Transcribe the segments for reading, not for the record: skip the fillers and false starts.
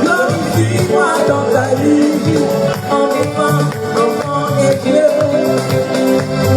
Glorifie-moi dans ta vie, en vivant, enfant et Dieu.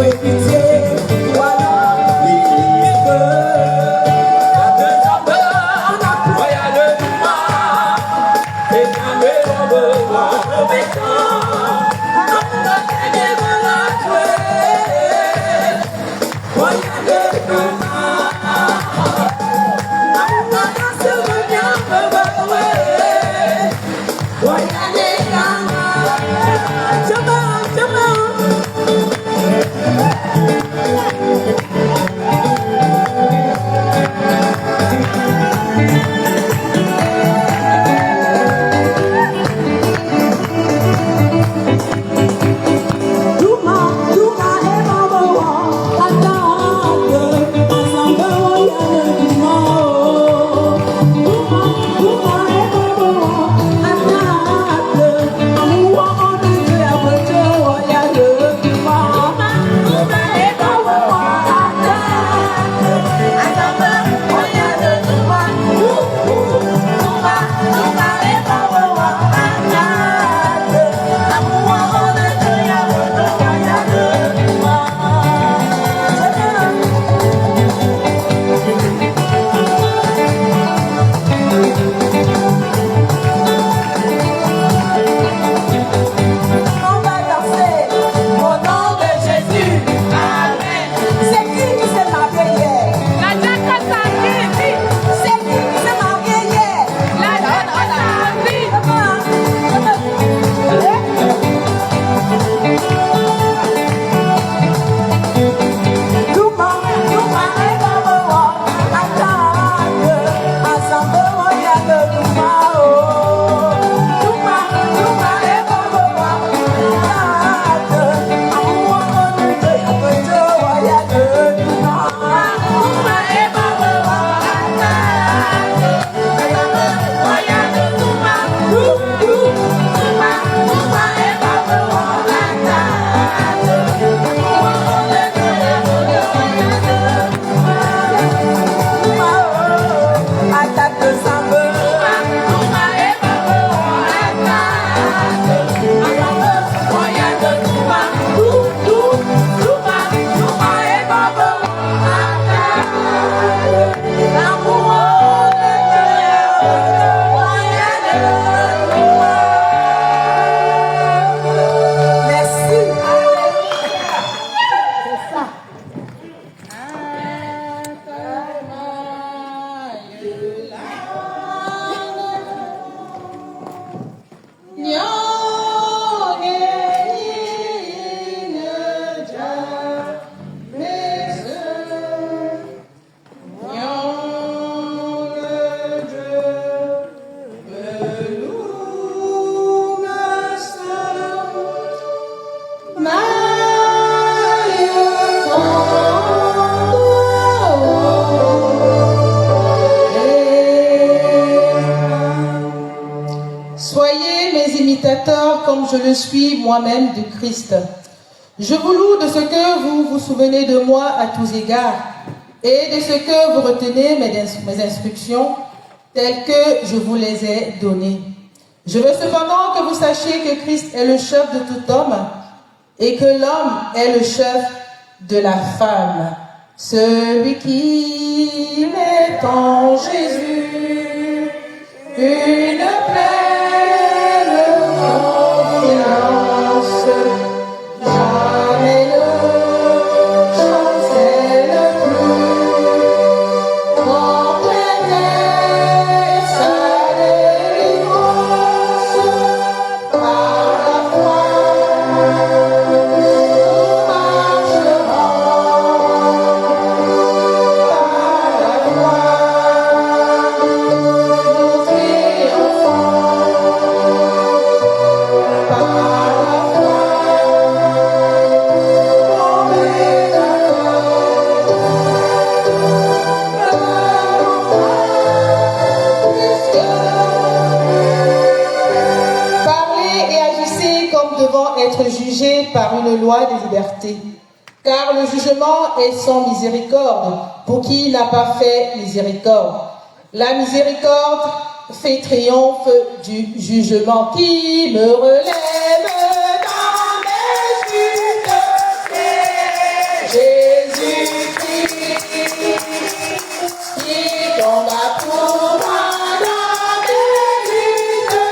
comme je le suis moi-même du Christ. Je vous loue de ce que vous vous souvenez de moi à tous égards et de ce que vous retenez mes instructions telles que je vous les ai données. Je veux cependant que vous sachiez que Christ est le chef de tout homme et que l'homme est le chef de la femme. Celui qui met en Jésus une pleine confiance, jamais ne chancelle plus, comprenez sa délivrance par la foi. Jugé par une loi de liberté, car le jugement est sans miséricorde pour qui n'a pas fait miséricorde. La miséricorde fait triomphe du jugement qui me relève dans mes chutes. Jésus-Christ qui tombe pour moi dans mes luttes.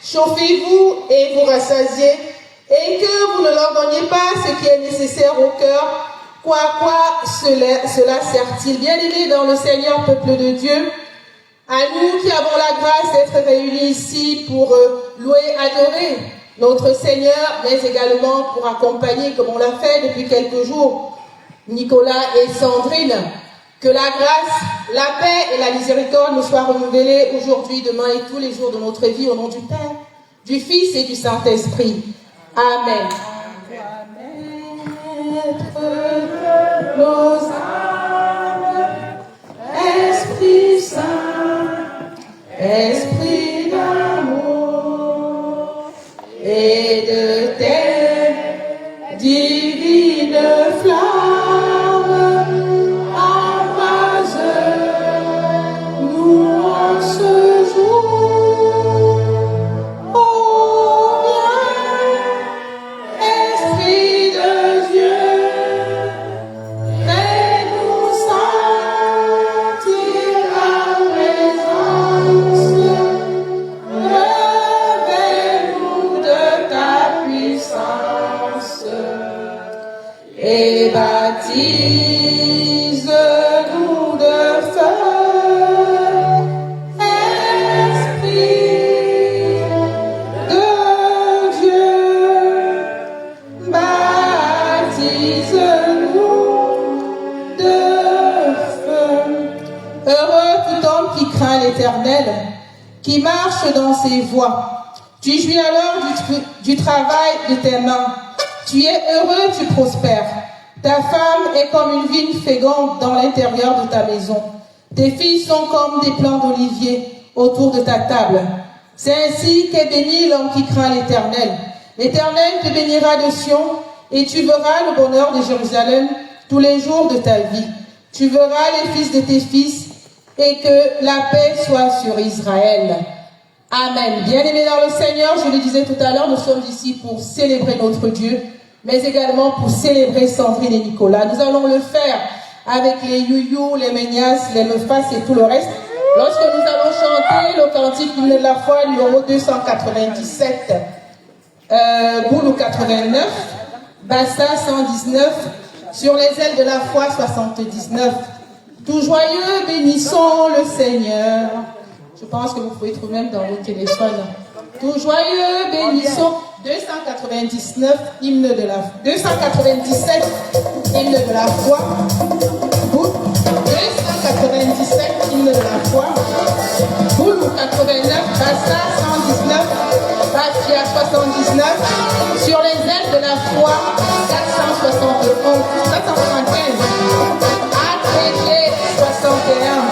Chauffez-vous et vous rassasiez, et que vous ne leur donniez pas ce qui est nécessaire au cœur, quoi cela sert-il? Bien-aimés dans le Seigneur, peuple de Dieu, à nous qui avons la grâce d'être réunis ici pour louer, adorer notre Seigneur, mais également pour accompagner, comme on l'a fait depuis quelques jours, Nicolas et Sandrine. Que la grâce, la paix et la miséricorde nous soient renouvelées aujourd'hui, demain et tous les jours de notre vie au nom du Père, du Fils et du Saint-Esprit. Amen. Nos âmes, Esprit Saint, Esprit d'amour et de tes divines flammes. Baptise-nous de feu, Esprit de Dieu, baptise-nous de feu. Heureux tout homme qui craint l'Éternel, qui marche dans ses voies. Tu jouis alors du travail de tes mains. Tu es heureux, tu prospères. Ta femme est comme une vigne féconde dans l'intérieur de ta maison. Tes filles sont comme des plants d'olivier autour de ta table. C'est ainsi qu'est béni l'homme qui craint l'Éternel. L'Éternel te bénira de Sion et tu verras le bonheur de Jérusalem tous les jours de ta vie. Tu verras les fils de tes fils, et que la paix soit sur Israël. Amen. Bien-aimés dans le Seigneur, je le disais tout à l'heure, nous sommes ici pour célébrer notre Dieu, mais également pour célébrer Sandrine et Nicolas. Nous allons le faire avec les youyou, les ménias, les meufas et tout le reste. Lorsque nous allons chanter le cantique Hymne de la foi numéro 297, Boulou 89, Bassa 119, Sur les ailes de la foi 79. Tout joyeux, bénissons le Seigneur. Je pense que vous pouvez trouver même dans vos téléphones. Tout joyeux, bénissons 299, hymne de la 297, hymne de la foi. 297, hymne de la foi. Boulou 89, Bassa 119, Bastia 79. Sur les ailes de la foi 475. ATG 61.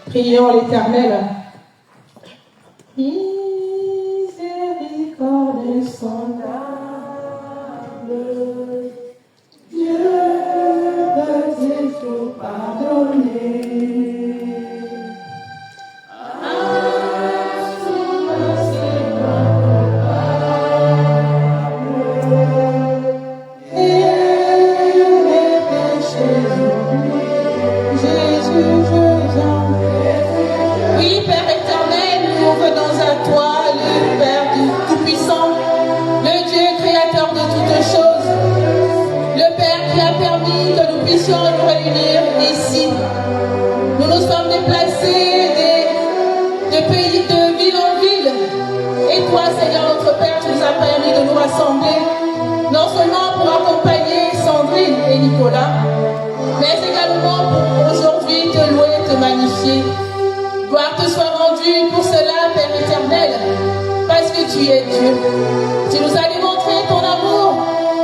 Prions l'Éternel. Miséricorde sondable, Dieu peut tout pardonner. Et les péchés réunir ici. Nous nous sommes déplacés de pays, de ville en ville. Et toi, Seigneur notre Père, tu nous as permis de nous rassembler, non seulement pour accompagner Sandrine et Nicolas, mais également pour aujourd'hui te louer et te magnifier. Gloire te soit rendue pour cela, Père éternel, parce que tu es Dieu. Tu nous as démontré ton amour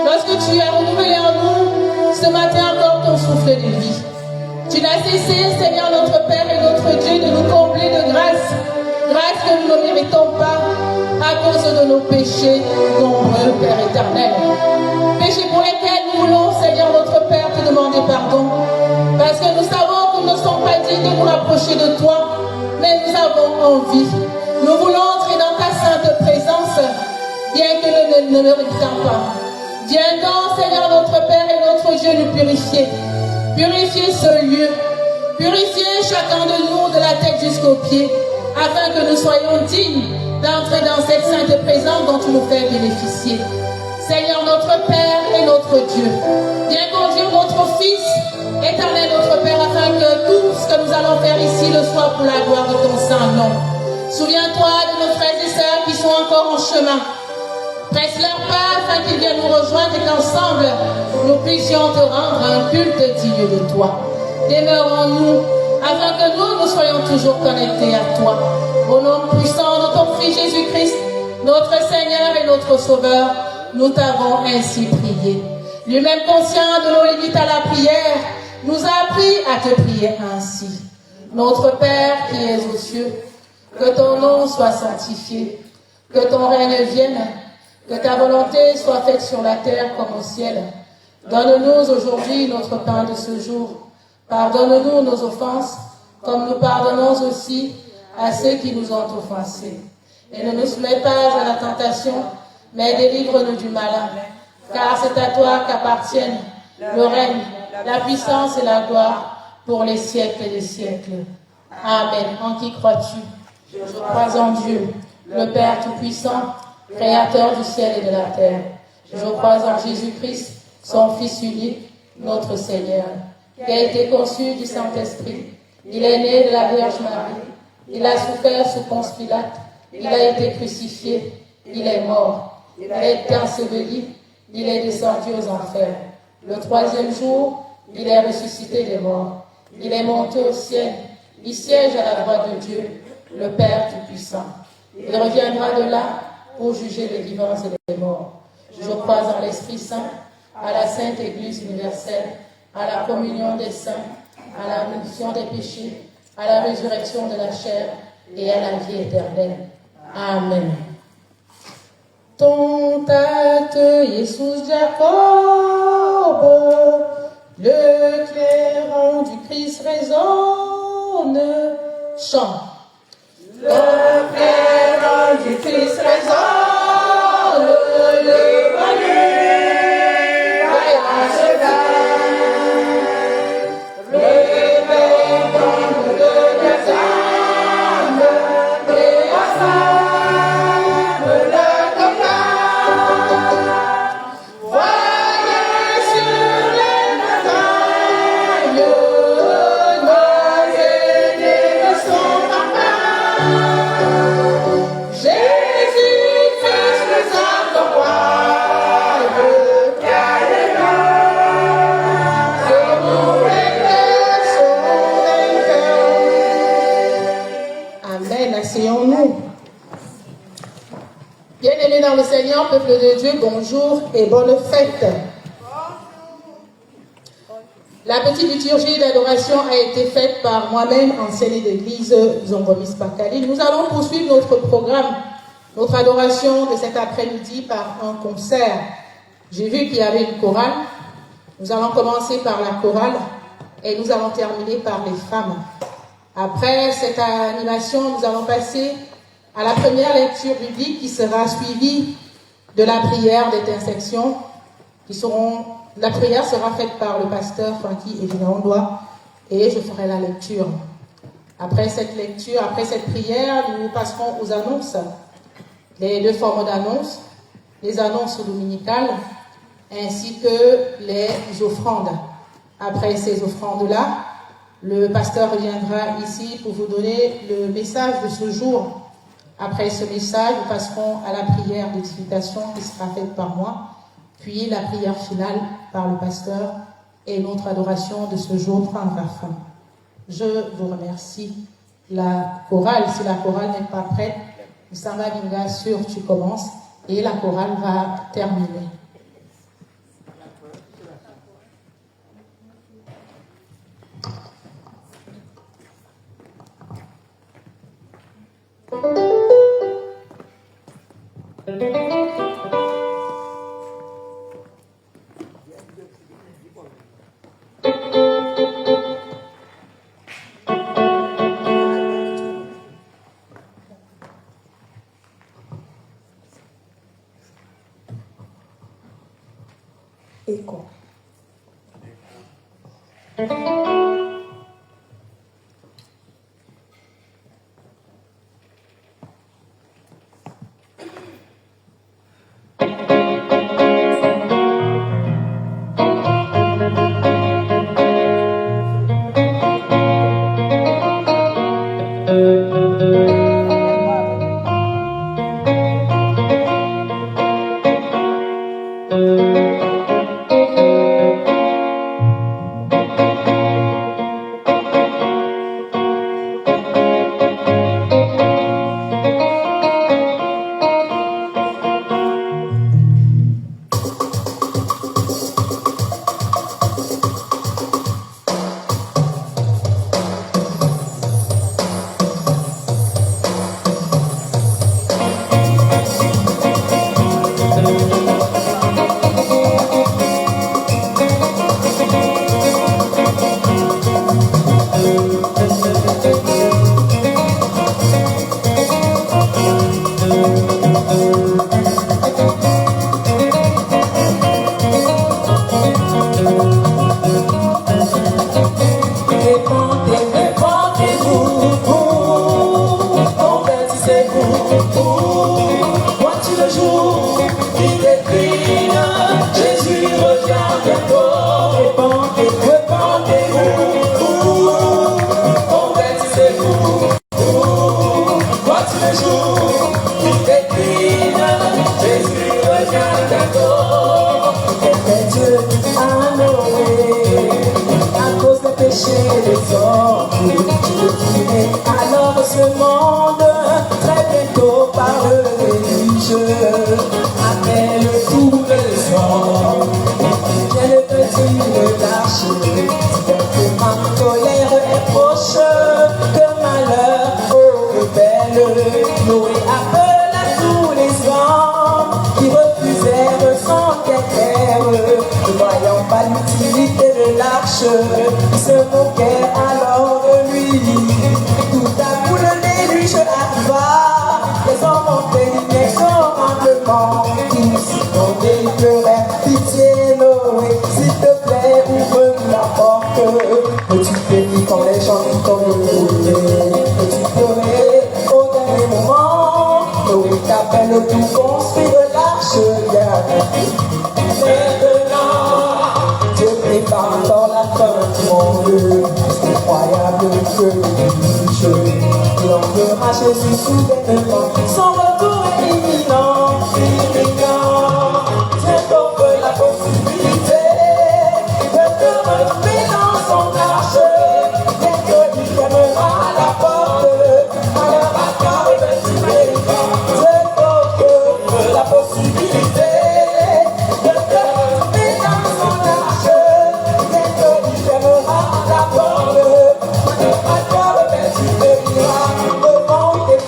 lorsque tu as renouvelé en nous ce matin encore ton souffle de vie. Tu n'as cessé, Seigneur notre Père et notre Dieu, de nous combler de grâce, grâce que nous ne méritons pas à cause de nos péchés nombreux, Père éternel. Péchés pour lesquels nous voulons, Seigneur notre Père, te demander pardon, parce que nous savons que nous ne sommes pas dignes de nous rapprocher de toi, mais nous avons envie. Nous voulons entrer dans ta sainte présence, bien que nous ne le méritons pas. Viens donc, Seigneur notre Père et notre Dieu, nous purifier. Purifier ce lieu. Purifier chacun de nous de la tête jusqu'aux pieds, afin que nous soyons dignes d'entrer dans cette sainte présence dont tu nous fais bénéficier. Seigneur notre Père et notre Dieu, viens conduire notre Fils, éternel notre Père, afin que tout ce que nous allons faire ici le soit pour la gloire de ton saint nom. Souviens-toi de nos frères et sœurs qui sont encore en chemin. Presse leur pas afin qu'ils viennent nous rejoindre et qu'ensemble nous puissions te rendre un culte digne de toi. Demeure en nous afin que nous soyons toujours connectés à toi. Au nom puissant de ton Fils Jésus-Christ, notre Seigneur et notre Sauveur, nous t'avons ainsi prié. Lui-même conscient de nos limites à la prière, nous a appris à te prier ainsi. Notre Père qui es aux cieux, que ton nom soit sanctifié, que ton règne vienne, que ta volonté soit faite sur la terre comme au ciel. Donne-nous aujourd'hui notre pain de ce jour. Pardonne-nous nos offenses, comme nous pardonnons aussi à ceux qui nous ont offensés. Et ne nous soumets pas à la tentation, mais délivre-nous du malin. Car c'est à toi qu'appartiennent le règne, la puissance et la gloire pour les siècles des siècles. Amen. En qui crois-tu? Je crois en Dieu, le Père Tout-Puissant, Créateur du ciel et de la terre. Je crois en Jésus-Christ, son Fils unique, notre Seigneur, qui a été conçu du Saint-Esprit. Il est né de la Vierge Marie. Il a souffert sous Ponce Pilate. Il a été crucifié. Il est mort. Il a été enseveli. Il est descendu aux enfers. Le troisième jour, il est ressuscité des morts. Il est monté au ciel. Il siège à la droite de Dieu, le Père Tout-Puissant. Il reviendra de là pour juger les vivants et les morts. Je crois en l'Esprit Saint, à la Sainte Église universelle, à la communion des saints, à la rémission des péchés, à la résurrection de la chair et à la vie éternelle. Amen. Ton acte, Jésus Jacob, le clairon du Christ résonne. Chant. Le clairon du Christ résonne, le bonheur à cheval. Le pardon de la âme et ensemble le combat. Voyez sur les montagnes nos aînés de son papa. Jésus-Christ nous accompagne, gagnera. Que nous les Amen. Asseyons-nous. Bien-aimés dans le Seigneur, peuple de Dieu, bonjour et bonne fête. La petite liturgie d'adoration a été faite par moi-même, enseignée d'église Zongomis Pakali. Nous allons poursuivre notre programme, notre adoration de cet après-midi par un concert. J'ai vu qu'il y avait une chorale. Nous allons commencer par la chorale et nous allons terminer par les femmes. Après cette animation, nous allons passer à la première lecture biblique qui sera suivie de la prière d'intercession. La prière sera faite par le pasteur Francky Evinaondoa et je ferai la lecture. Après cette lecture, après cette prière, nous passerons aux annonces. Les deux formes d'annonces, les annonces dominicales ainsi que les offrandes. après ces offrandes-là, le pasteur reviendra ici pour vous donner le message de ce jour. Après ce message, nous passerons à la prière de divination qui sera faite par moi, puis la prière finale par le pasteur et notre adoration de ce jour prendra fin. Je vous remercie. La chorale, si la chorale n'est pas prête, Samba Binga sûr tu commences et la chorale va terminer. Écho.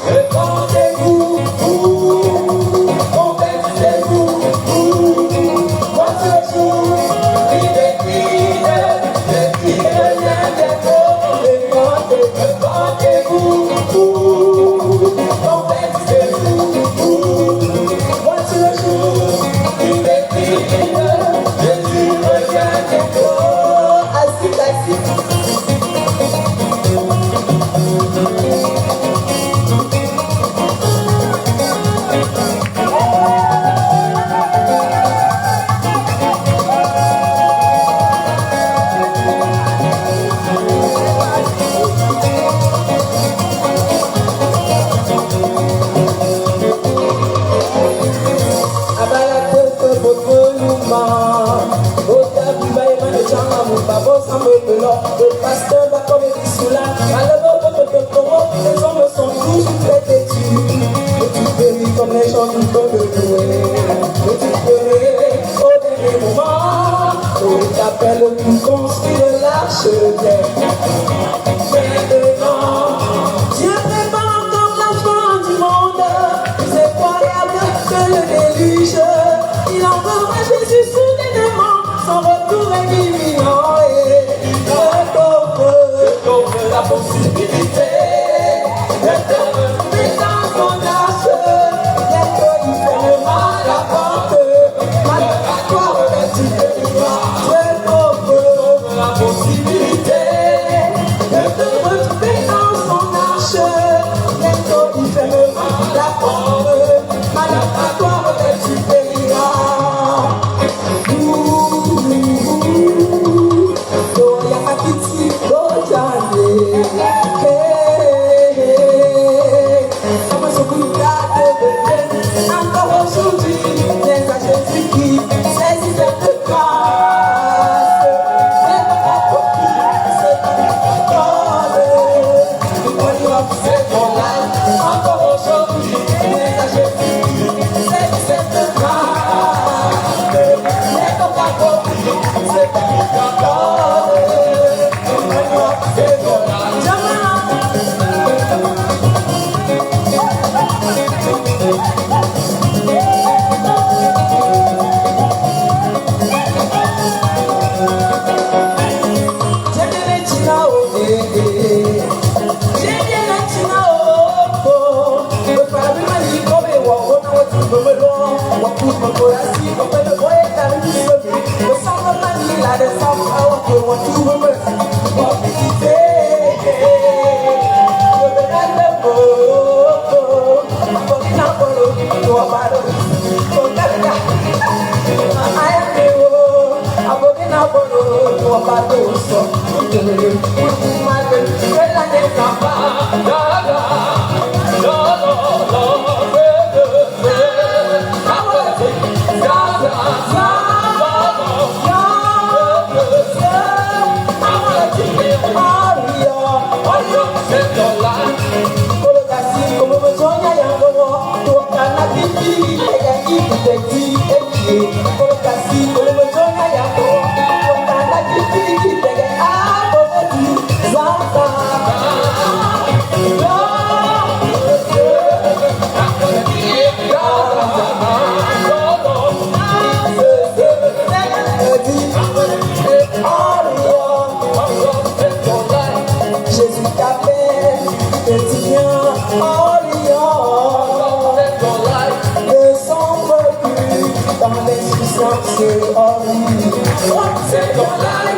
Repentez-vous. possibilité de te retrouver dans son arche. Bientôt il fermera la porte. Malgré à toi, tu périra. Je t'offre la possibilité de te retrouver dans son arche. Bientôt il fermera la porte. Malgré à toi, tu périras. Encore aujourd'hui, viens à Jésus qui saisit cette grâce. C'est pas pour qui, c'est pas pour c'est ton âme. Encore aujourd'hui, viens à Jésus qui saisit cette grâce. C'est pas pour qui, c'est pas pour c'est ton âme.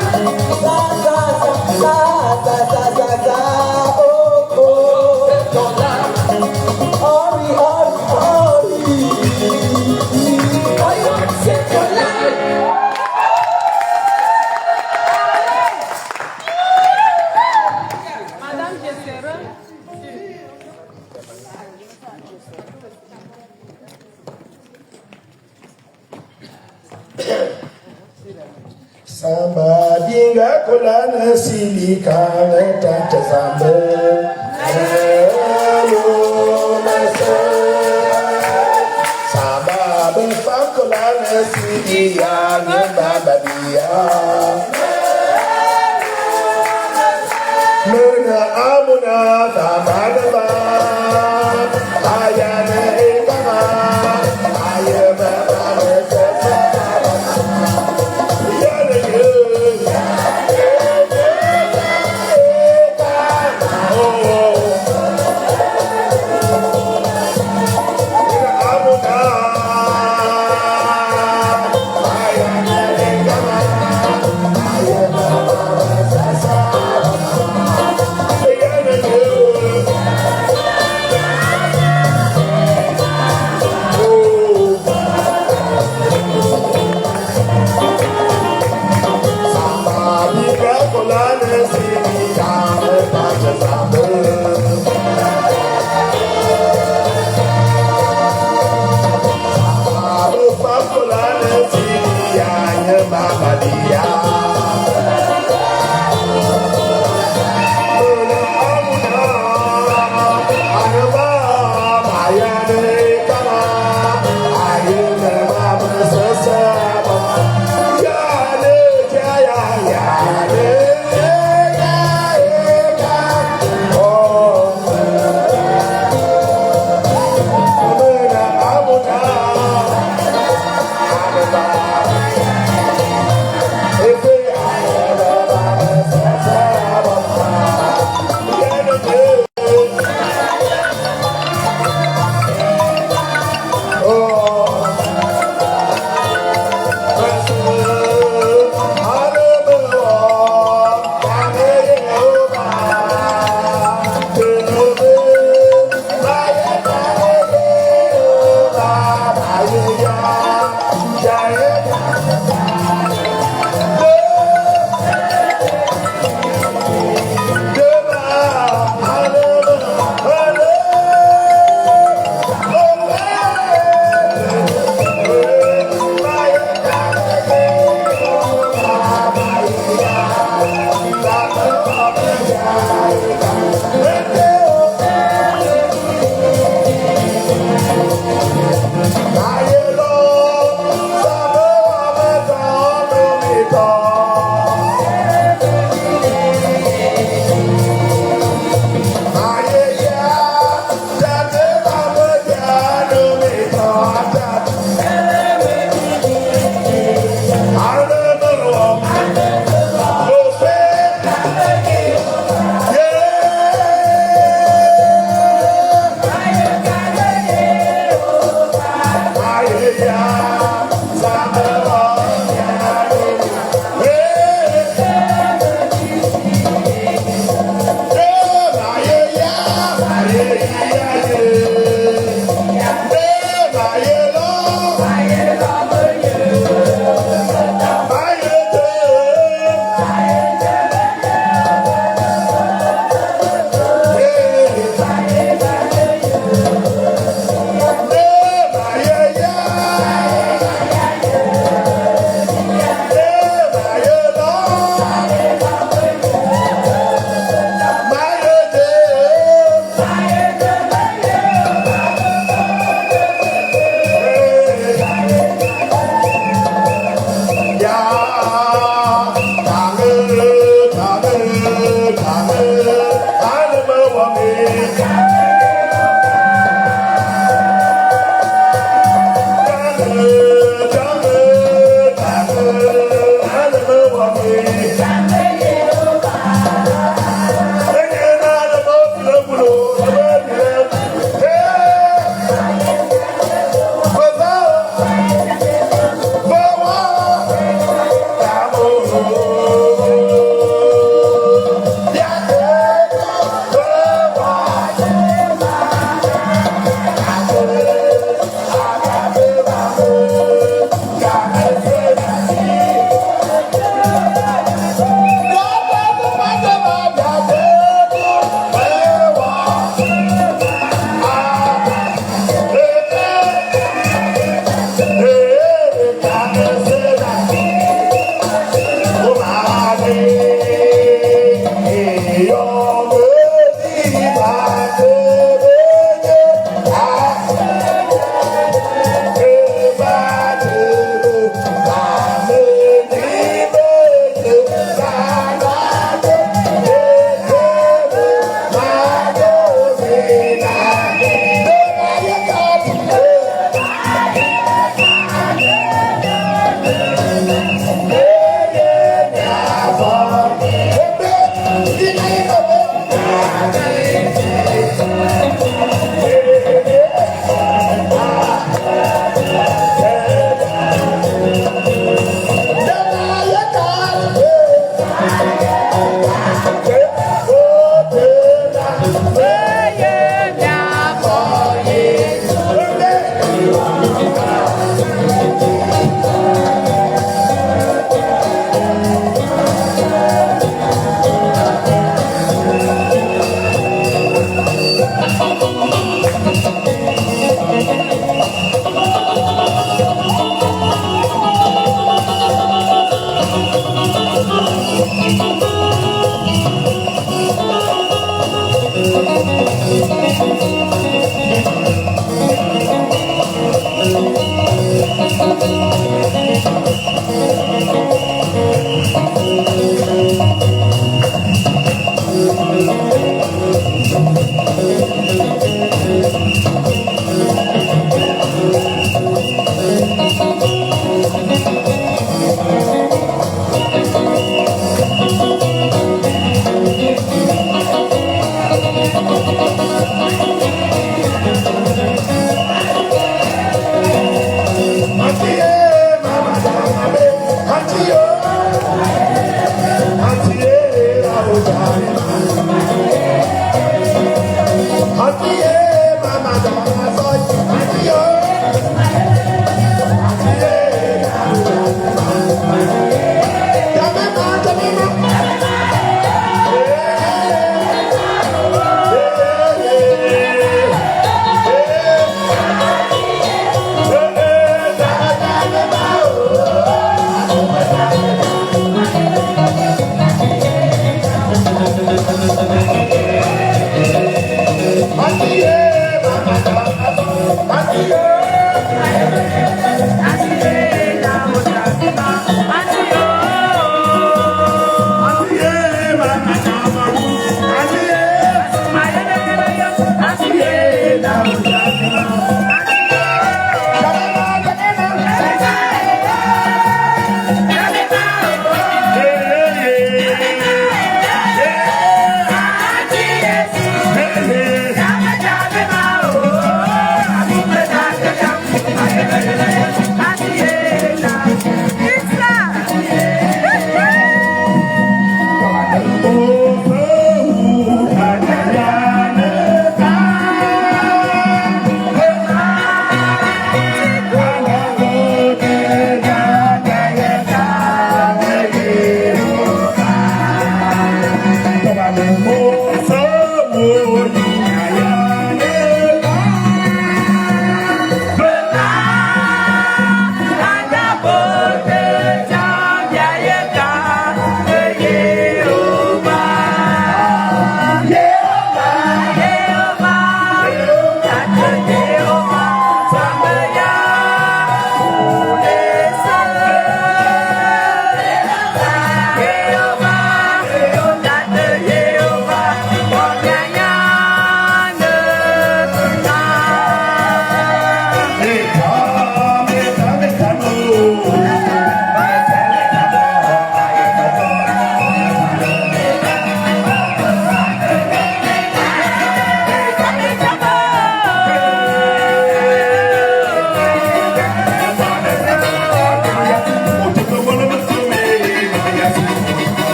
Samba dinga kolana silika tante samba Samba befa kolana silika baba dia Mena amuna samba ayana ekama ayana Bye.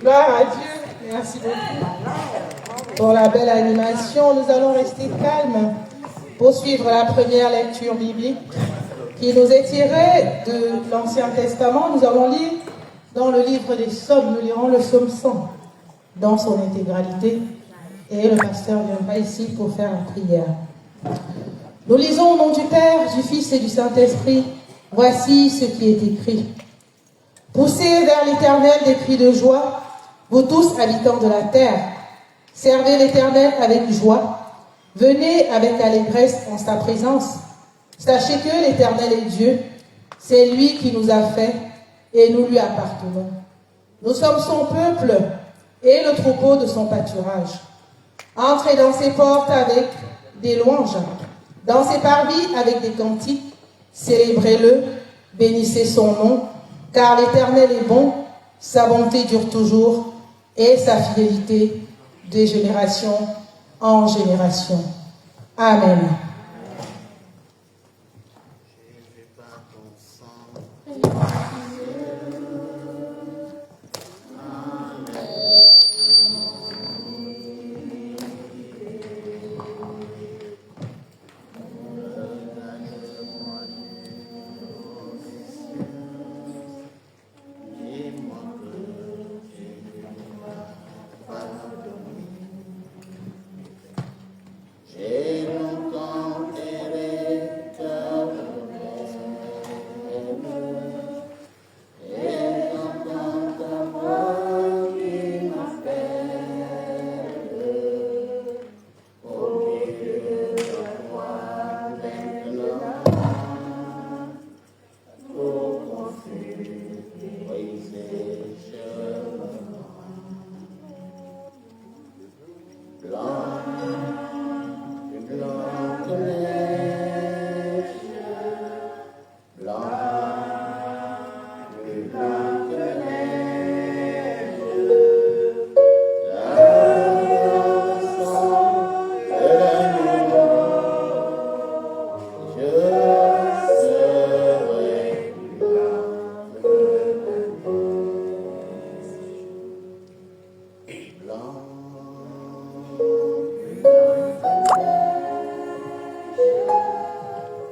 Gloire à Dieu. Merci beaucoup pour la belle animation. Nous allons rester calmes pour suivre la première lecture biblique qui nous est tirée de l'Ancien Testament. Nous allons lire dans le livre des Psaumes. Nous lirons le psaume 100 dans son intégralité. Et le pasteur viendra ici pour faire la prière. Nous lisons au nom du Père, du Fils et du Saint-Esprit. Voici ce qui est écrit. Poussez vers l'Éternel des cris de joie, vous tous habitants de la terre. Servez l'Éternel avec joie. Venez avec allégresse en sa présence. Sachez que l'Éternel est Dieu. C'est lui qui nous a fait et nous lui appartenons. Nous sommes son peuple et le troupeau de son pâturage. Entrez dans ses portes avec des louanges, dans ses parvis avec des cantiques. Célébrez-le, bénissez son nom, car l'Éternel est bon, sa bonté dure toujours et sa fidélité de génération en génération. Amen.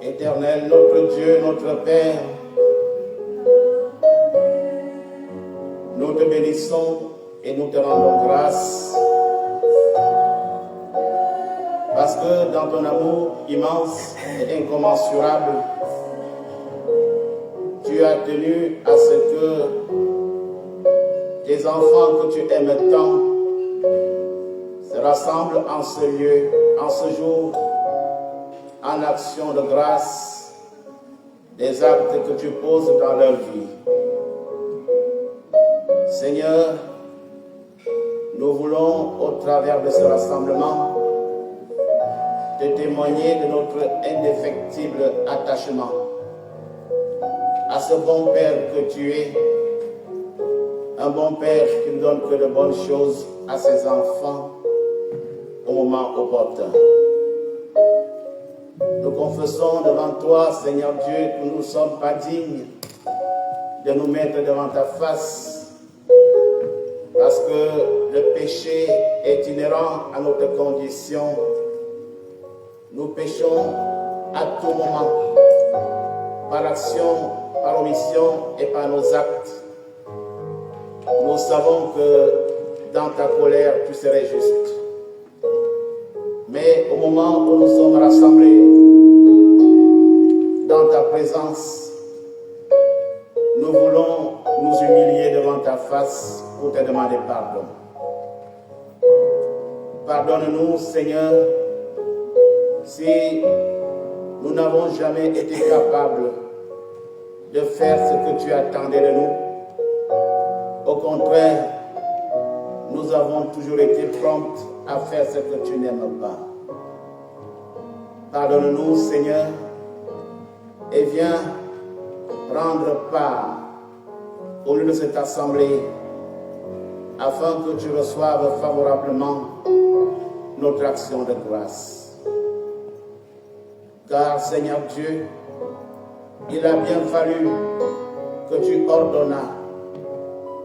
Éternel, notre Dieu, notre Père, nous te bénissons et nous te rendons grâce parce que dans ton amour immense et incommensurable, tu as tenu à ce que tes enfants que tu aimes tant se rassemblent en ce lieu, en ce jour, en action de grâce des actes que tu poses dans leur vie. Seigneur, nous voulons, au travers de ce rassemblement, te témoigner de notre indéfectible attachement à ce bon Père que tu es, un bon Père qui ne donne que de bonnes choses à ses enfants au moment opportun. Nous confessons devant toi, Seigneur Dieu, que nous ne sommes pas dignes de nous mettre devant ta face parce que le péché est inhérent à notre condition. Nous péchons à tout moment, par action, par omission et par nos actes. Nous savons que dans ta colère, tu serais juste. Mais au moment où nous sommes rassemblés dans ta présence, nous voulons nous humilier devant ta face pour te demander pardon. Pardonne-nous, Seigneur, si nous n'avons jamais été capables de faire ce que tu attendais de nous. Au contraire, nous avons toujours été promptes à faire ce que tu n'aimes pas. Pardonne-nous, Seigneur, et viens prendre part au lieu de cette assemblée, afin que tu reçoives favorablement notre action de grâce. Car, Seigneur Dieu, il a bien fallu que tu ordonnas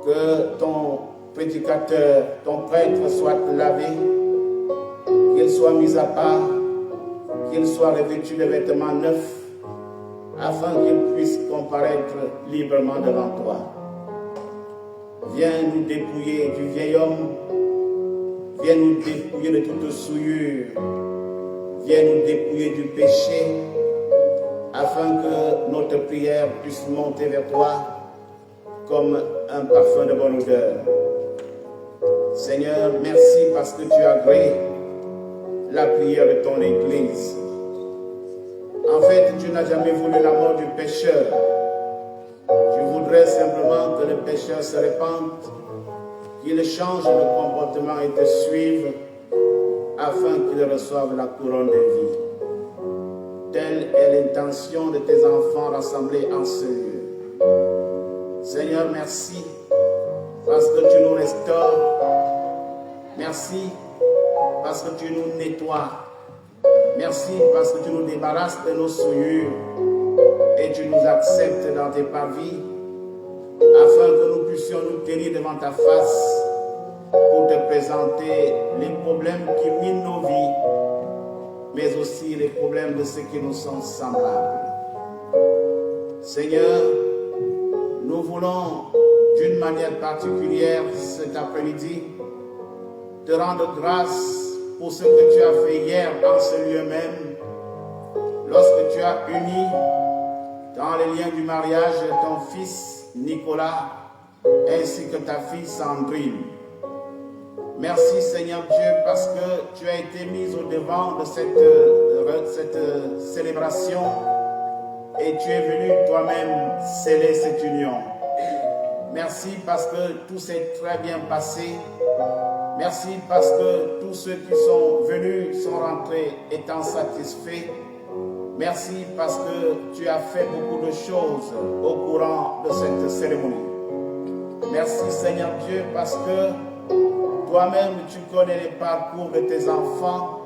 que ton prédicateur, ton prêtre soit lavé, qu'il soit mis à part, qu'il soit revêtu de vêtements neufs, afin qu'il puisse comparaître librement devant toi. Viens nous dépouiller du vieil homme, viens nous dépouiller de toute souillure, viens nous dépouiller du péché, afin que notre prière puisse monter vers toi comme un parfum de bonne odeur. Seigneur, merci parce que tu as agréé la prière de ton Église. En fait, tu n'as jamais voulu la mort du pécheur. Tu voudrais simplement que le pécheur se répande, qu'il change de comportement et te suive, afin qu'il reçoive la couronne de vie. Telle est l'intention de tes enfants rassemblés en ce lieu. Seigneur, merci parce que tu nous restaures. Merci parce que tu nous nettoies. Merci parce que tu nous débarrasses de nos souillures et tu nous acceptes dans tes parvis afin que nous puissions nous tenir devant ta face pour te présenter les problèmes qui minent nos vies, mais aussi les problèmes de ceux qui nous sont semblables. Seigneur, nous voulons d'une manière particulière cet après-midi te rendre grâce pour ce que tu as fait hier en ce lieu même, lorsque tu as uni dans les liens du mariage ton fils Nicolas ainsi que ta fille Sandrine. Merci Seigneur Dieu parce que tu as été mise au devant de cette célébration et tu es venu toi-même sceller cette union. Merci parce que tout s'est très bien passé. Merci parce que tous ceux qui sont venus sont rentrés étant satisfaits. Merci parce que tu as fait beaucoup de choses au courant de cette cérémonie. Merci Seigneur Dieu parce que toi-même tu connais les parcours de tes enfants,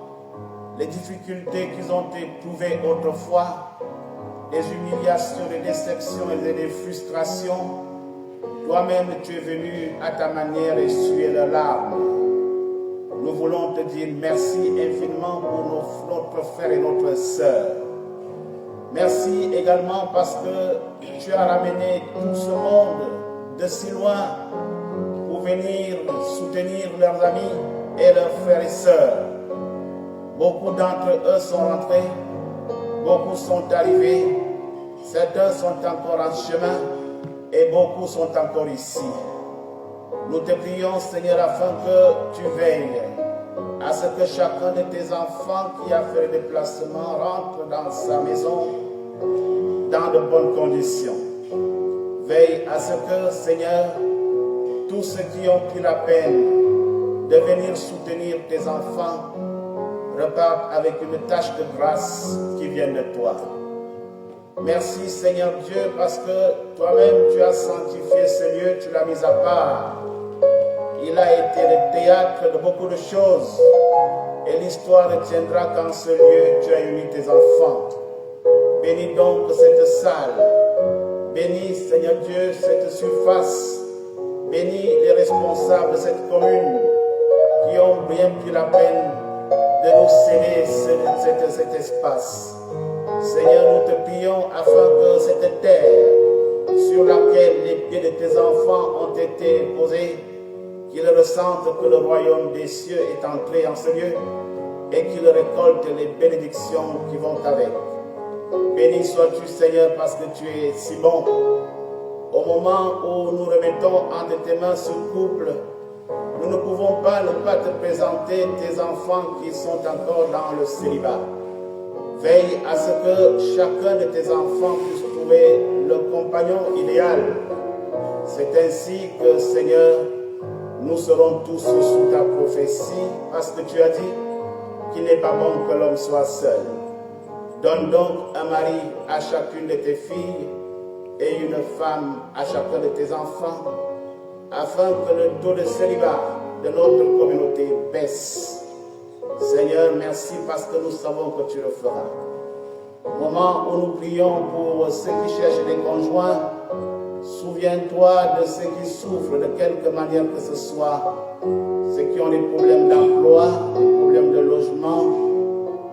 les difficultés qu'ils ont éprouvées autrefois, les humiliations, les déceptions et les frustrations. Toi-même tu es venu à ta manière essuyer leurs larmes. Nous voulons te dire merci infiniment pour notre frère et notre sœur. Merci également parce que tu as ramené tout ce monde de si loin pour venir soutenir leurs amis et leurs frères et sœurs. Beaucoup d'entre eux sont rentrés, beaucoup sont arrivés, certains sont encore en chemin et beaucoup sont encore ici. Nous te prions, Seigneur, afin que tu veilles à ce que chacun de tes enfants qui a fait le déplacement rentre dans sa maison dans de bonnes conditions. Veille à ce que, Seigneur, tous ceux qui ont pris la peine de venir soutenir tes enfants repartent avec une tâche de grâce qui vient de toi. Merci, Seigneur Dieu, parce que toi-même tu as sanctifié ce lieu, tu l'as mis à part. Il a été le théâtre de beaucoup de choses. Et l'histoire retiendra qu'en ce lieu, tu as uni tes enfants. Bénis donc cette salle. Bénis, Seigneur Dieu, cette surface. Bénis les responsables de cette commune qui ont bien pris la peine de nous céder cet espace. Seigneur, nous te prions afin que cette terre sur laquelle les pieds de tes enfants ont été posés, qu'ils ressentent que le royaume des cieux est entré en ce lieu et qu'ils récoltent les bénédictions qui vont avec. Béni sois-tu, Seigneur, parce que tu es si bon. Au moment où nous remettons entre tes mains ce couple, nous ne pouvons pas ne pas te présenter tes enfants qui sont encore dans le célibat. Veille à ce que chacun de tes enfants puisse trouver le compagnon idéal. C'est ainsi que, Seigneur, nous serons tous sous ta prophétie, parce que tu as dit qu'il n'est pas bon que l'homme soit seul. Donne donc un mari à chacune de tes filles et une femme à chacun de tes enfants, afin que le taux de célibat de notre communauté baisse. Seigneur, merci parce que nous savons que tu le feras. Au moment où nous prions pour ceux qui cherchent des conjoints, souviens Souviens-toi de ceux qui souffrent de quelque manière que ce soit, ceux qui ont des problèmes d'emploi, des problèmes de logement,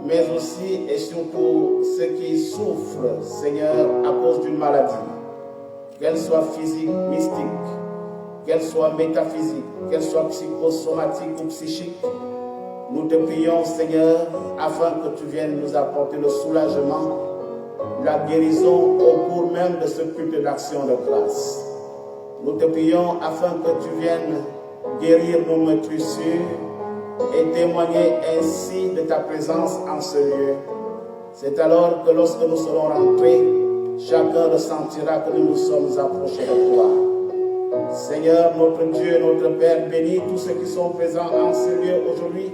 mais aussi et surtout ceux qui souffrent, Seigneur, à cause d'une maladie, qu'elle soit physique, mystique, qu'elle soit métaphysique, qu'elle soit psychosomatique ou psychique. Nous te prions, Seigneur, afin que tu viennes nous apporter le soulagement, la guérison au cours même de ce culte d'action de grâce. Nous te prions afin que tu viennes guérir nos meurtrissures et témoigner ainsi de ta présence en ce lieu. C'est alors que lorsque nous serons rentrés, chacun ressentira que nous nous sommes approchés de toi. Seigneur, notre Dieu, notre Père, bénis tous ceux qui sont présents en ce lieu aujourd'hui,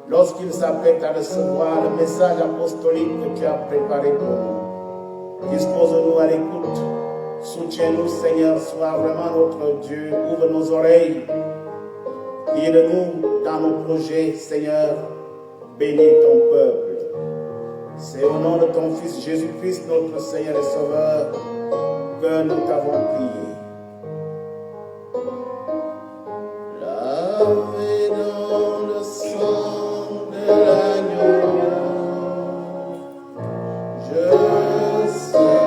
lorsqu'ils s'apprêtent à recevoir le message apostolique que tu as préparé pour nous. Dispose-nous à l'écoute. Soutiens-nous, Seigneur, sois vraiment notre Dieu. Ouvre nos oreilles. Guide-nous dans nos projets, Seigneur. Bénis ton peuple. C'est au nom de ton Fils Jésus-Christ, notre Seigneur et Sauveur, que nous t'avons prié. Lavé dans le sang de l'agneau, je serai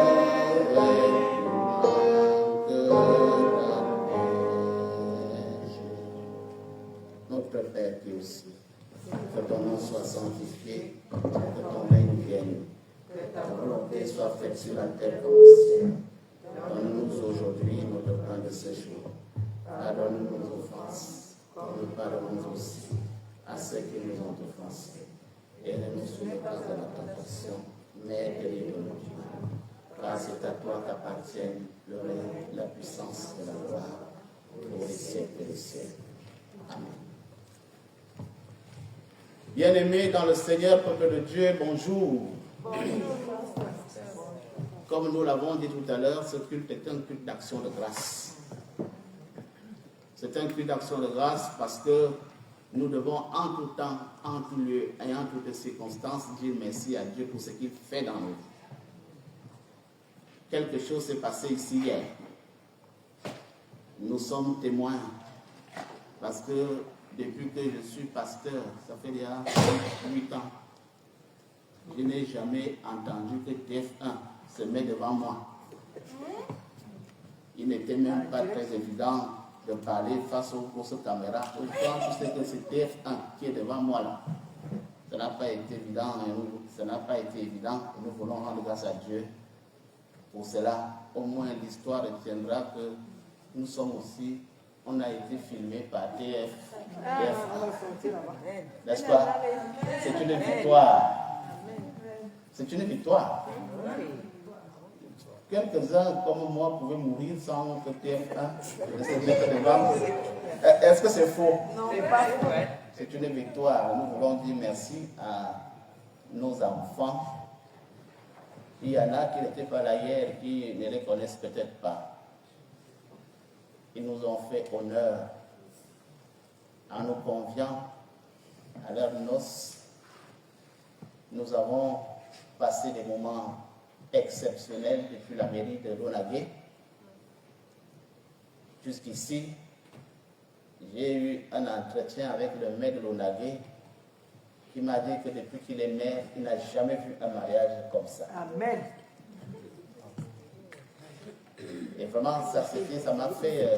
que la neige. Notre Père qui est aussi, que ton nom soit sanctifié, que ton règne vienne, que ta volonté soit faite sur la terre comme au ciel. Donne-nous aujourd'hui notre pain de ce jour. Pardonne-nous nos offenses, comme nous pardonnons aussi à ceux qui nous ont offensés. Et ne nous soumets pas à la tentation, mais délivre-nous du mal. Car c'est à toi qu'appartiennent le règne, la puissance et la gloire pour les siècles des siècles. Amen. Bien-aimés dans le Seigneur, peuple de Dieu, bonjour. Comme nous l'avons dit tout à l'heure, ce culte est un culte d'action de grâce. C'est un culte d'action de grâce parce que nous devons en tout temps, en tout lieu et en toutes circonstances dire merci à Dieu pour ce qu'il fait dans nous. Quelque chose s'est passé ici hier. Nous sommes témoins parce que depuis que je suis pasteur, ça fait déjà 8 ans, je n'ai jamais entendu que TF1 se met devant moi. Il n'était même pas très évident de parler face aux grosses caméras. Autant tu sais que c'est TF1 qui est devant moi là. Ça n'a pas été évident, et nous voulons rendre grâce à Dieu pour cela. Au moins l'histoire retiendra que nous sommes aussi, on a été filmé par TF1. N'est-ce pas? C'est une victoire. C'est une victoire. Quelques-uns comme moi pouvaient mourir sans que TF1 ne se mette devant. Est-ce que c'est faux? Non, c'est pas faux. C'est une victoire. Nous voulons dire merci à nos enfants. Il y en a qui n'étaient pas là hier, qui ne les connaissent peut-être pas. Ils nous ont fait honneur en nous conviant à leurs noces. Nous avons passé des moments exceptionnels depuis la mairie de Lonagé. Jusqu'ici, j'ai eu un entretien avec le maire de Lonagé qui m'a dit que depuis qu'il est maire, il n'a jamais vu un mariage comme ça. Amen. Et vraiment, ça m'a fait...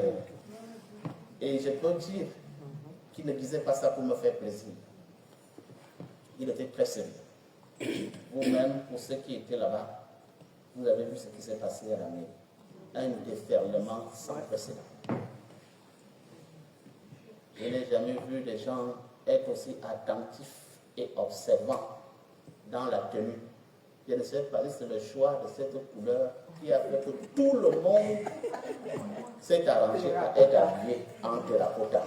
et je peux dire qu'il ne disait pas ça pour me faire plaisir. Il était très sérieux. Vous-même, pour ceux qui étaient là-bas, vous avez vu ce qui s'est passé à la mairie. Un déferlement sans précédent. Je n'ai jamais vu des gens être aussi attentifs et observants dans la tenue. Je ne sais pas si c'est le choix de cette couleur qui a fait que tout le monde s'est arrangé à être habillé en terracotta.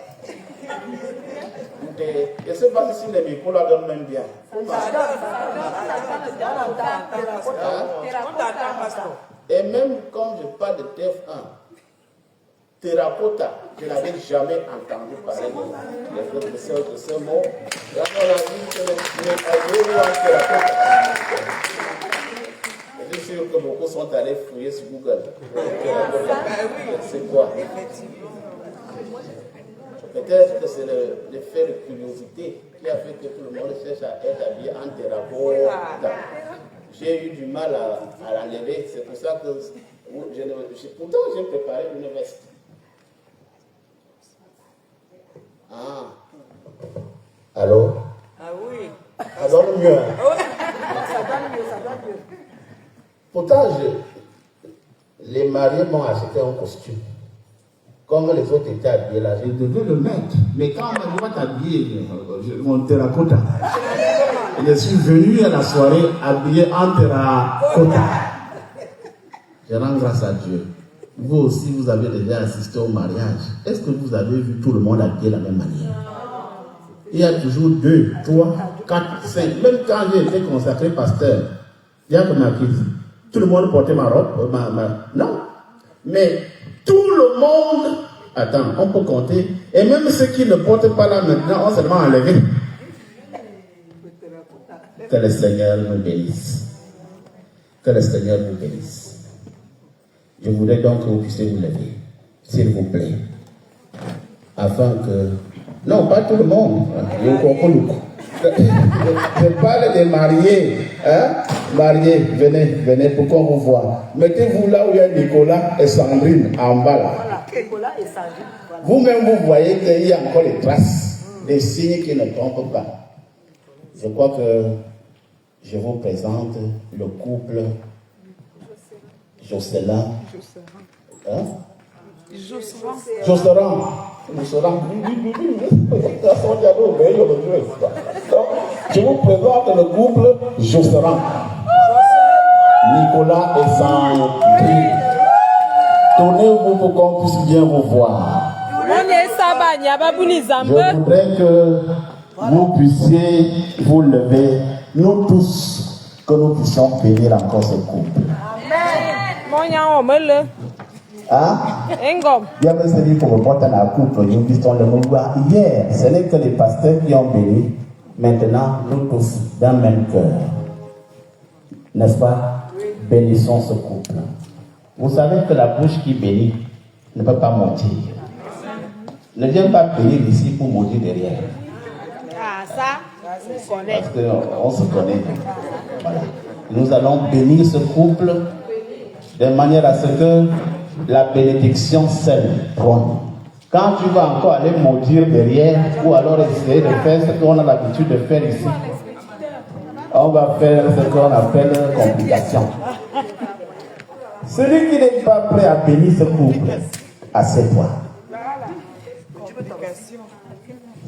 Je ne sais pas si les micros la donnent même bien. Et même quand je parle de TF1, terracotta, je n'avais jamais entendu parler de ce mot. Là, on a dit que les habillés en terracotta. Je suis sûr que beaucoup sont allés fouiller sur Google. C'est quoi? Peut-être que c'est l'effet de curiosité qui a fait que tout le monde cherche à être habillé en terracotta. J'ai eu du mal à l'enlever, c'est pour ça que pourtant j'ai préparé une veste. Ah. Allô? Ah oui. Ça donne mieux. Ça donne mieux. Pourtant, les mariés m'ont acheté un costume. Comme les autres étaient habillés là, je devais le mettre. Mais quand on m'a dit t'habiller, mon terracotta. Je suis venu à la soirée habillé en terracotta. Je rends grâce à Dieu. Vous aussi, vous avez déjà assisté au mariage. Est-ce que vous avez vu tout le monde habillé de la même manière? Il y a toujours 2, 3, 4, 5. Même quand j'ai été consacré pasteur, il y a que ma fille. Tout le monde portait ma robe. Non. Mais tout le monde, attends, on peut compter. Et même ceux qui ne portent pas là maintenant, ont seulement enlevé. Que le Seigneur nous bénisse. Que le Seigneur nous bénisse. Je voudrais donc que vous puissiez vous lever, s'il vous plaît. Afin que... Non, pas tout le monde. Je parle des mariés. Hein? Mariés, venez pour qu'on vous voit. Mettez-vous là où il y a Nicolas et Sandrine en bas là. Voilà, Nicolas et Sandrine. Voilà. Vous-même, vous voyez qu'il y a encore les traces, des signes qui ne trompent pas. Je crois que je vous présente le couple Jocelyn. Hein? Jocelyn. Je vous présente le couple Jocelyn. Nicolas et Sandrine. Tournez-vous pour qu'on puisse bien vous voir. Je voudrais que vous puissiez vous lever, nous tous, que nous puissions bénir encore ce couple. Amen. Hein? Bien, mais c'est dit qu'on me porte un couple, nous puissions le voir. Hier, ce n'est que les pasteurs qui ont béni. Maintenant, nous tous, d'un même cœur. N'est-ce pas? Bénissons ce couple. Vous savez que la bouche qui bénit ne peut pas mentir. Ne viens pas bénir ici pour maudire derrière. Ah, ça, on connaît. Parce qu'on se connaît. Voilà. Nous allons bénir ce couple de manière à ce que la bénédiction seule trône. Quand tu vas encore aller maudire derrière, ou alors essayer de faire ce qu'on a l'habitude de faire ici, on va faire ce qu'on appelle complication. Celui qui n'est pas prêt à bénir ce couple, assieds-toi.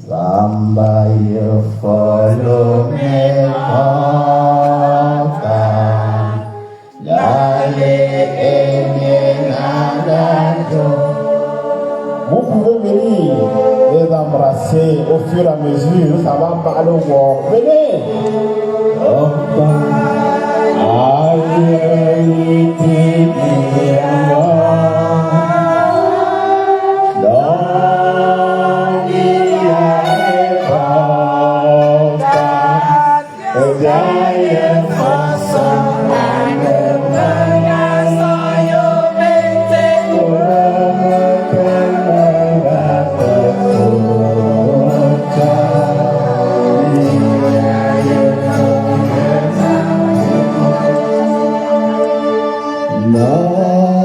Somebody follow me, vous pouvez venir les embrasser au fur et à mesure, ça va pas le voir. Venez! No.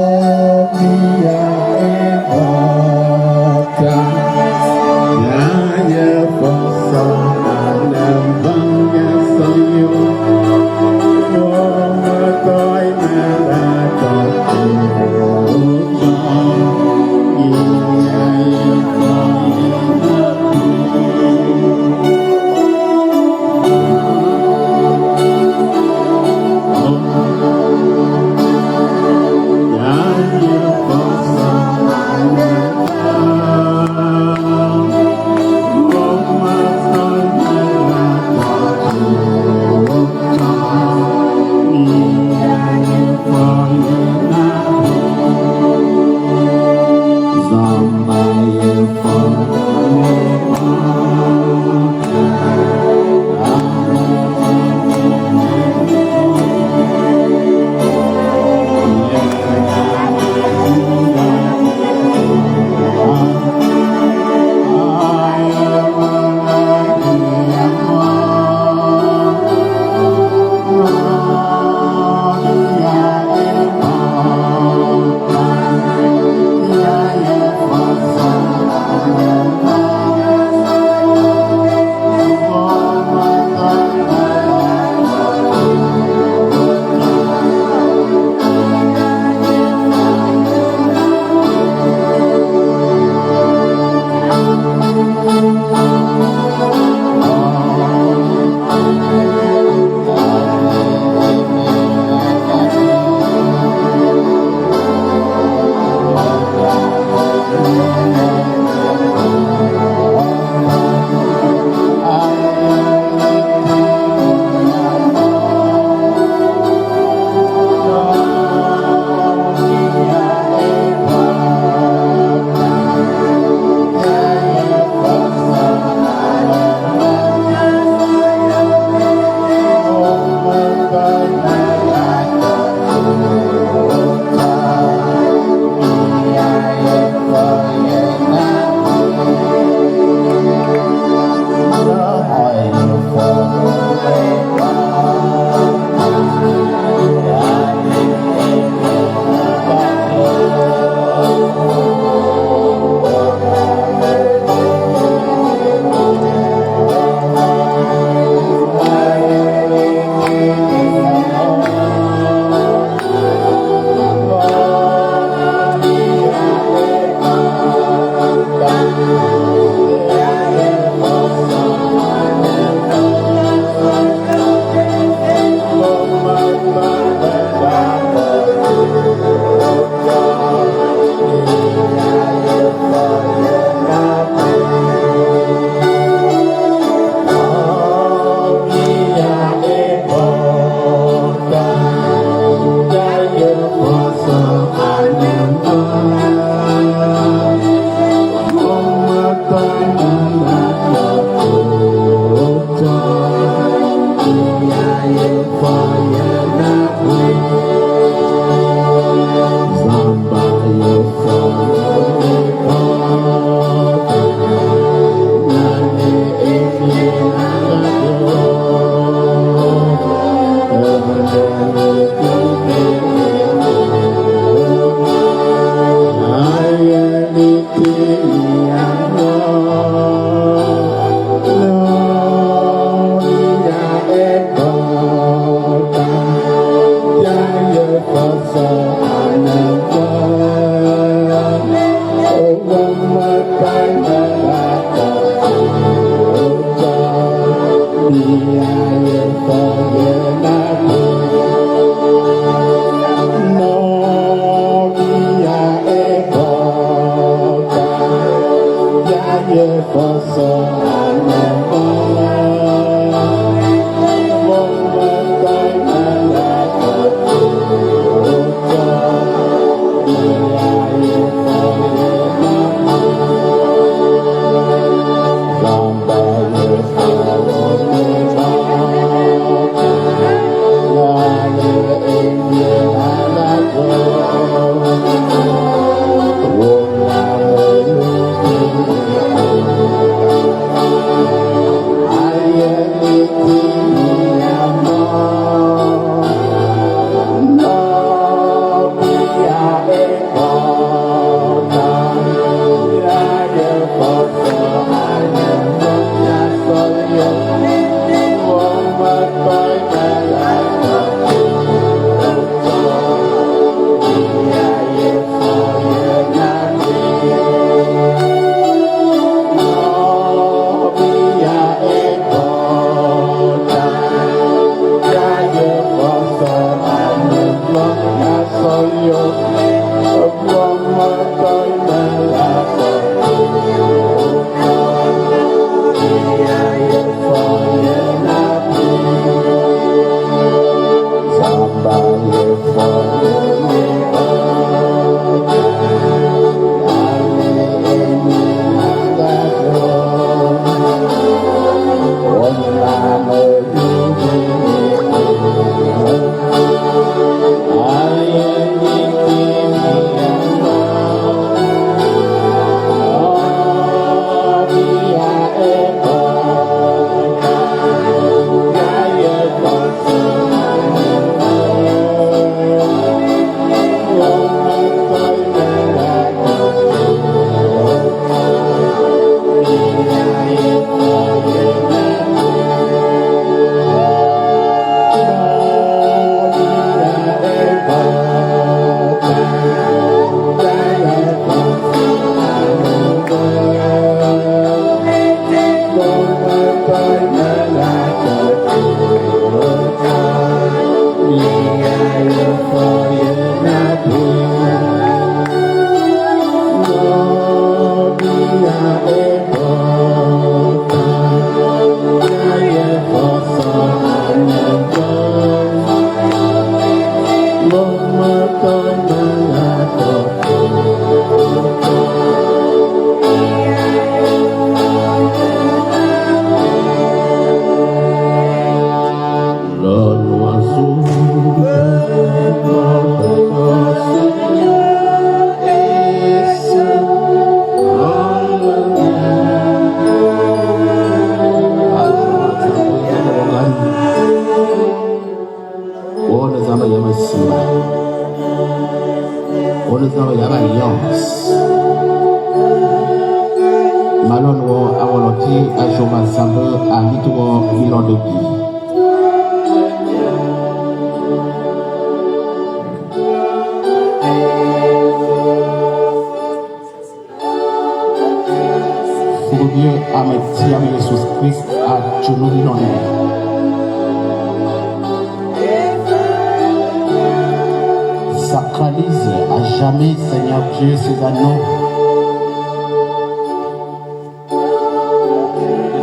Sacralise à jamais, Seigneur Dieu, ces anneaux.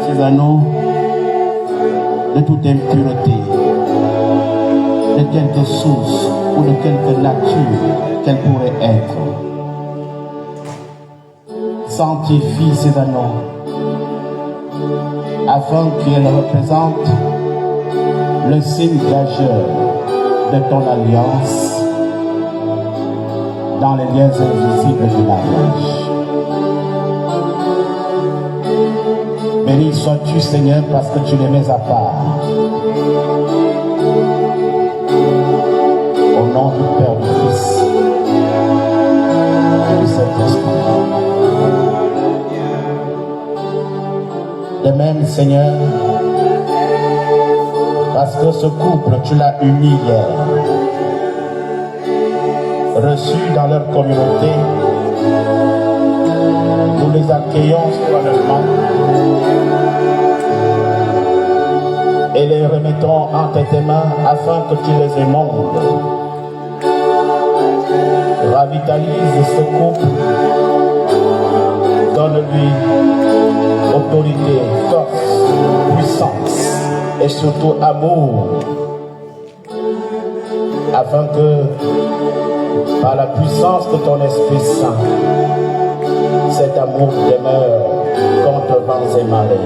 Ces anneaux de toute impureté, de quelque source ou de quelque nature qu'elle pourrait être. Sanctifie ces anneaux afin qu'elle représente le signe gageur de ton alliance dans les liens invisibles du mariage. Béni sois-tu, Seigneur, parce que tu les mets à part. Au nom du Père, du Fils et du Saint-Esprit. De même, Seigneur, parce que ce couple, tu l'as uni hier, reçu dans leur communauté, accueillons solennellement et les remettons entre tes mains afin que tu les émondes. Ravitalise ce couple, donne-lui autorité, force, puissance et surtout amour, afin que par la puissance de ton Esprit Saint, cet amour demeure contre vents et marées.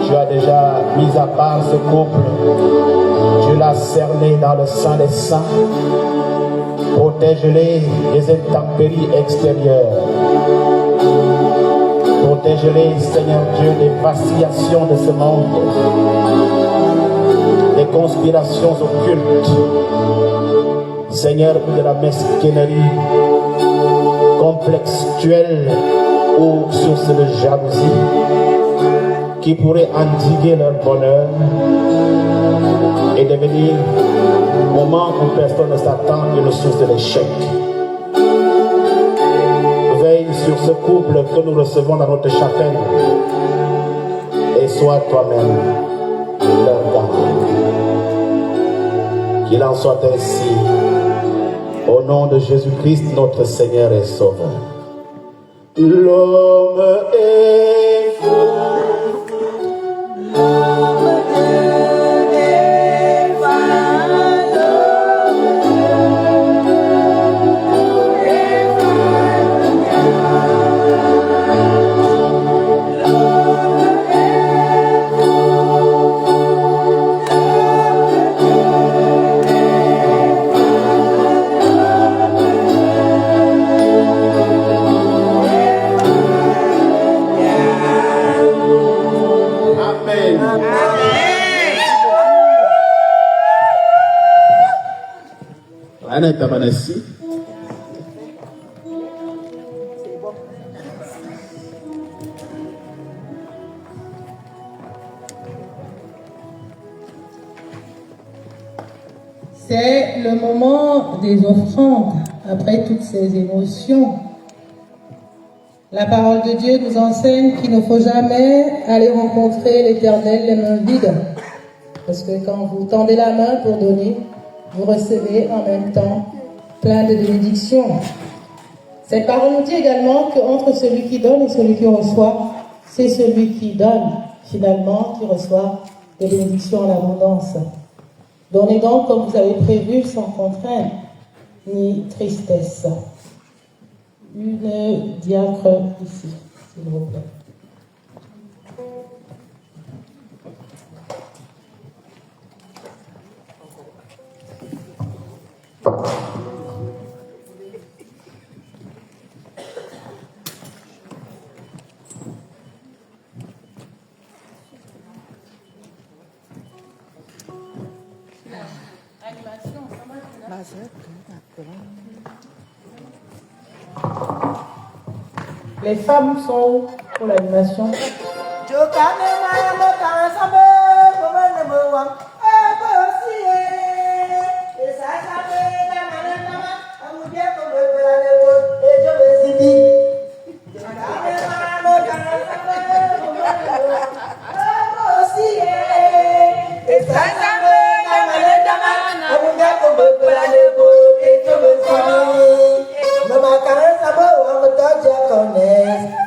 Tu as déjà mis à part ce couple, tu l'as cerné dans le sein des saints. Protège-les des intempéries extérieures. Protège-les, Seigneur Dieu, des vacillations de ce monde, des conspirations occultes, Seigneur, ou de la mesquinerie complexuelle ou source de jalousie qui pourrait endiguer leur bonheur et devenir, au moment où personne ne s'attend, une source de l'échec. Veille sur ce couple que nous recevons dans notre chapelle et sois toi-même leur garde. Qu'il en soit ainsi, au nom de Jésus-Christ, notre Seigneur et Sauveur. L'homme est fou. C'est le moment des offrandes, après toutes ces émotions. La parole de Dieu nous enseigne qu'il ne faut jamais aller rencontrer l'Éternel les mains vides. Parce que quand vous tendez la main pour donner, vous recevez en même temps plein de bénédictions. Cette parole nous dit également qu'entre celui qui donne et celui qui reçoit, c'est celui qui donne, finalement, qui reçoit des bénédictions en abondance. Donnez donc comme vous avez prévu, sans contrainte ni tristesse. Une diacre ici, s'il vous plaît. Les femmes sont où pour l'animation?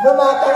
Mama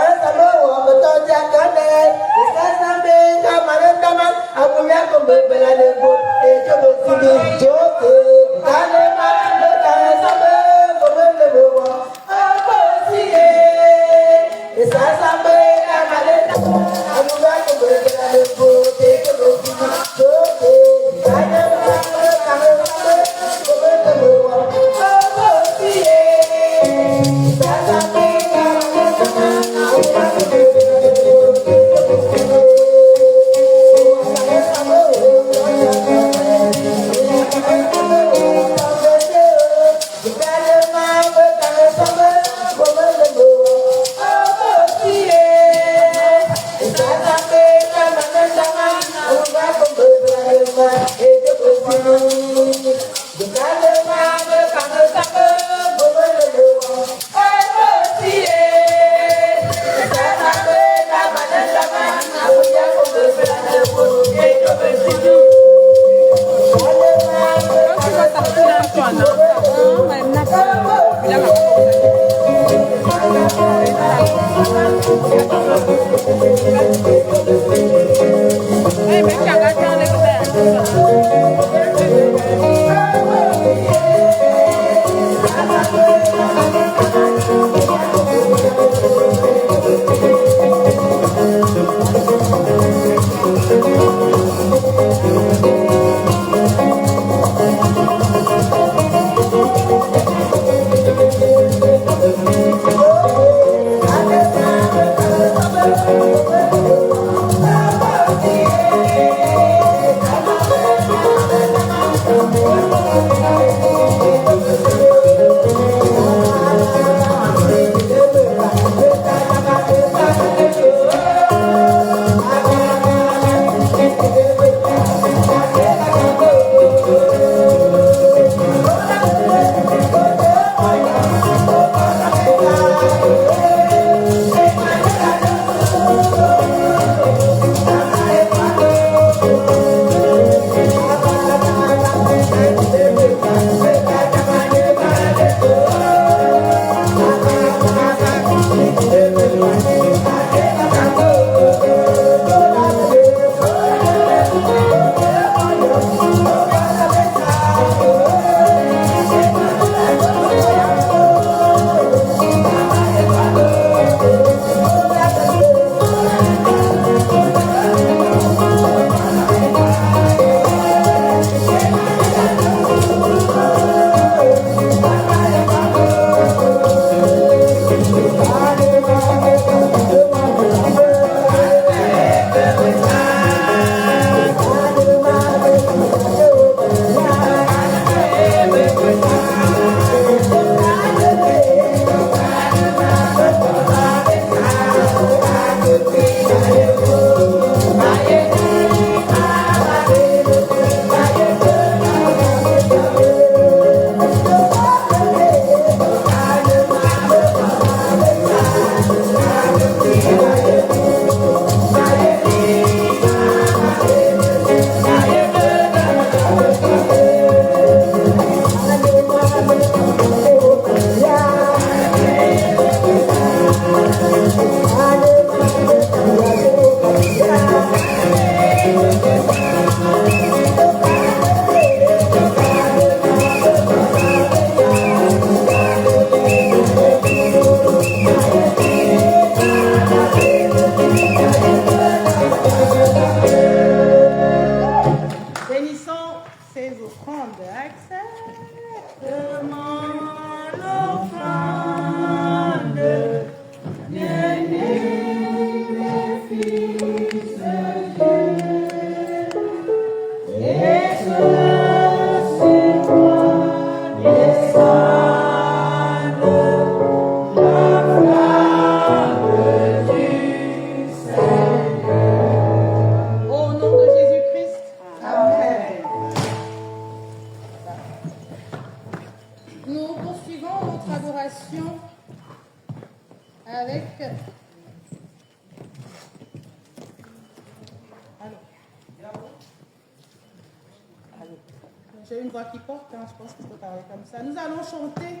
J'ai une voix qui porte, hein, je pense qu'il faut parler comme ça. Nous allons chanter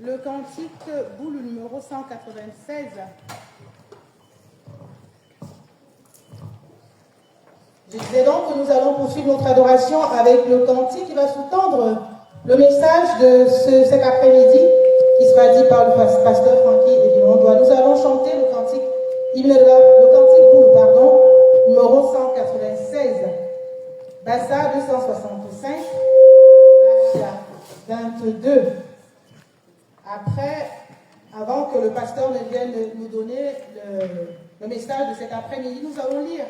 le cantique boule numéro 196. Je disais donc que nous allons poursuivre notre adoration avec le cantique qui va sous-tendre le message de cet après-midi qui sera dit par le pasteur Francky et Villandois. Nous allons chanter le cantique boule, numéro 196. Bassa 265, Bafia 22. Après, avant que le pasteur ne vienne nous donner le message de cet après-midi, nous allons lire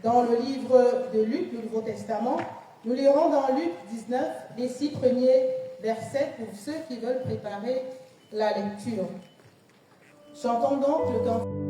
dans le livre de Luc, le Nouveau Testament. Nous lirons dans Luc 19 les 6 premiers versets pour ceux qui veulent préparer la lecture. Chantons donc le cantique.